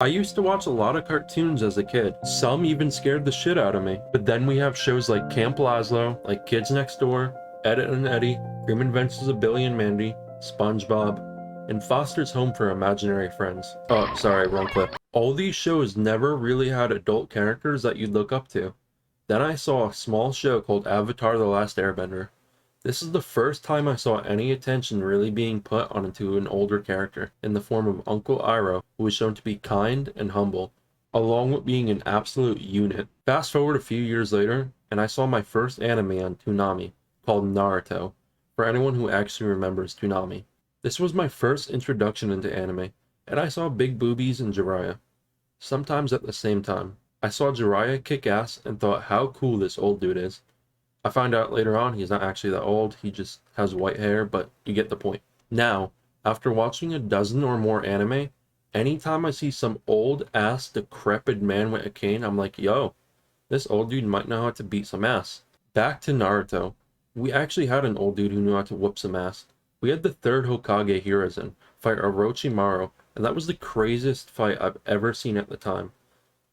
I used to watch a lot of cartoons as a kid. Some even scared the shit out of me. But then we have shows like Camp Lazlo, like Kids Next Door, Ed, Edd and Eddy, Grim Adventures of Billy and Mandy, SpongeBob, and Foster's Home for Imaginary Friends. Oh, sorry, wrong clip. All these shows never really had adult characters that you'd look up to. Then I saw a small show called Avatar: The Last Airbender. This is the first time I saw any attention really being put onto an older character, in the form of Uncle Iroh, who was shown to be kind and humble, along with being an absolute unit. Fast forward a few years later, and I saw my first anime on Toonami, called Naruto, for anyone who actually remembers Toonami. This was my first introduction into anime, and I saw Big Boobies and Jiraiya, sometimes at the same time. I saw Jiraiya kick ass and thought how cool this old dude is. I find out later on he's not actually that old, he just has white hair, but you get the point. Now, after watching a dozen or more anime, anytime I see some old ass decrepit man with a cane, I'm like, yo, this old dude might know how to beat some ass. Back to Naruto. We actually had an old dude who knew how to whoop some ass. We had the third Hokage Hiruzen fight Orochimaru, and that was the craziest fight I've ever seen at the time.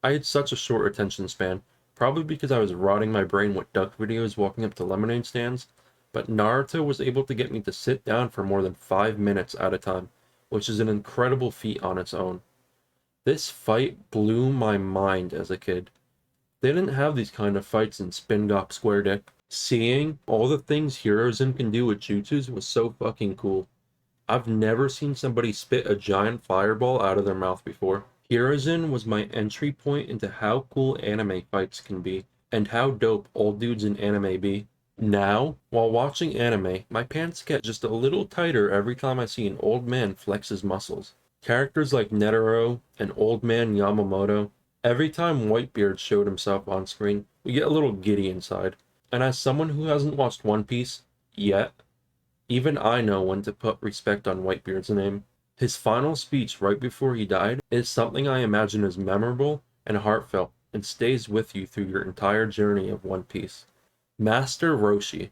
I had such a short attention span, probably because I was rotting my brain with duck videos walking up to lemonade stands, but Naruto was able to get me to sit down for more than 5 minutes at a time, which is an incredible feat on its own. This fight blew my mind as a kid. They didn't have these kind of fights in Spin Gok Square Dick. Seeing all the things Hiruzen can do with jutsus was so fucking cool. I've never seen somebody spit a giant fireball out of their mouth before. Hiruzen was my entry point into how cool anime fights can be, and how dope old dudes in anime be. Now, while watching anime, my pants get just a little tighter every time I see an old man flex his muscles. Characters like Netero and Old Man Yamamoto, every time Whitebeard showed himself on screen, we get a little giddy inside. And as someone who hasn't watched One Piece yet, even I know when to put respect on Whitebeard's name. His final speech right before he died is something I imagine is memorable and heartfelt and stays with you through your entire journey of One Piece. Master Roshi.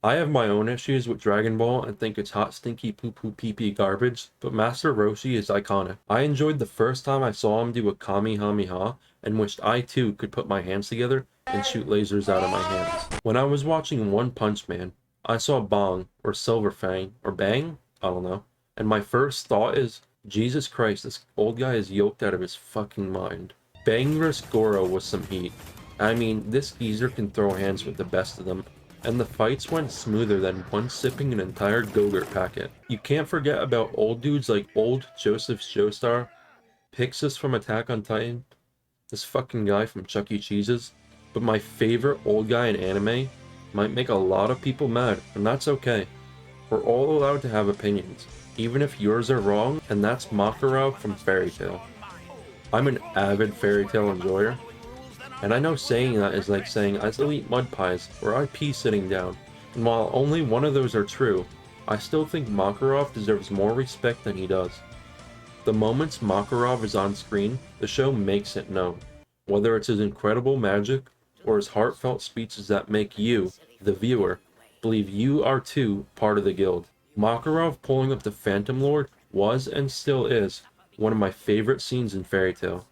I have my own issues with Dragon Ball and think it's hot, stinky, poo-poo, pee-pee garbage, but Master Roshi is iconic. I enjoyed the first time I saw him do a Kamehameha and wished I too could put my hands together and shoot lasers out of my hands. When I was watching One Punch Man, I saw Bong, or Silver Fang, or Bang? I don't know. And my first thought is, Jesus Christ, this old guy is yoked out of his fucking mind. Bang vs. Goro was some heat. I mean, this geezer can throw hands with the best of them, and the fights went smoother than one sipping an entire Go-Gurt packet. You can't forget about old dudes like old Joseph Joestar, Pixis from Attack on Titan, this fucking guy from Chuck E. Cheese's, but my favorite old guy in anime might make a lot of people mad, and that's okay. We're all allowed to have opinions, even if yours are wrong, and that's Makarov from Fairy Tail. I'm an avid Fairy Tail enjoyer, and I know saying that is like saying I still eat mud pies or I pee sitting down, and while only one of those are true, I still think Makarov deserves more respect than he does. The moments Makarov is on screen, the show makes it known, whether it's his incredible magic or his heartfelt speeches that make you, the viewer, believe you are too part of the guild. Makarov pulling up the Phantom Lord was and still is one of my favorite scenes in Fairy Tail.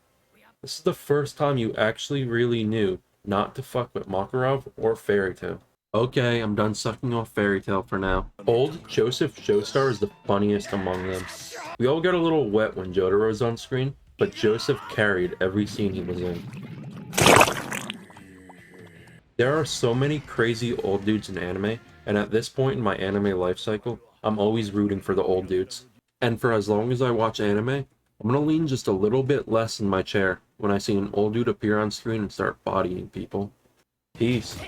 This is the first time you actually really knew not to fuck with Makarov or Fairy Tail. Okay, I'm done sucking off Fairy Tail for now. Old Joseph Joestar is the funniest among them. We all got a little wet when Jotaro's on screen, but Joseph carried every scene he was in. There are so many crazy old dudes in anime, and at this point in my anime life cycle, I'm always rooting for the old dudes. And for as long as I watch anime, I'm gonna lean just a little bit less in my chair when I see an old dude appear on screen and start bodying people. Peace.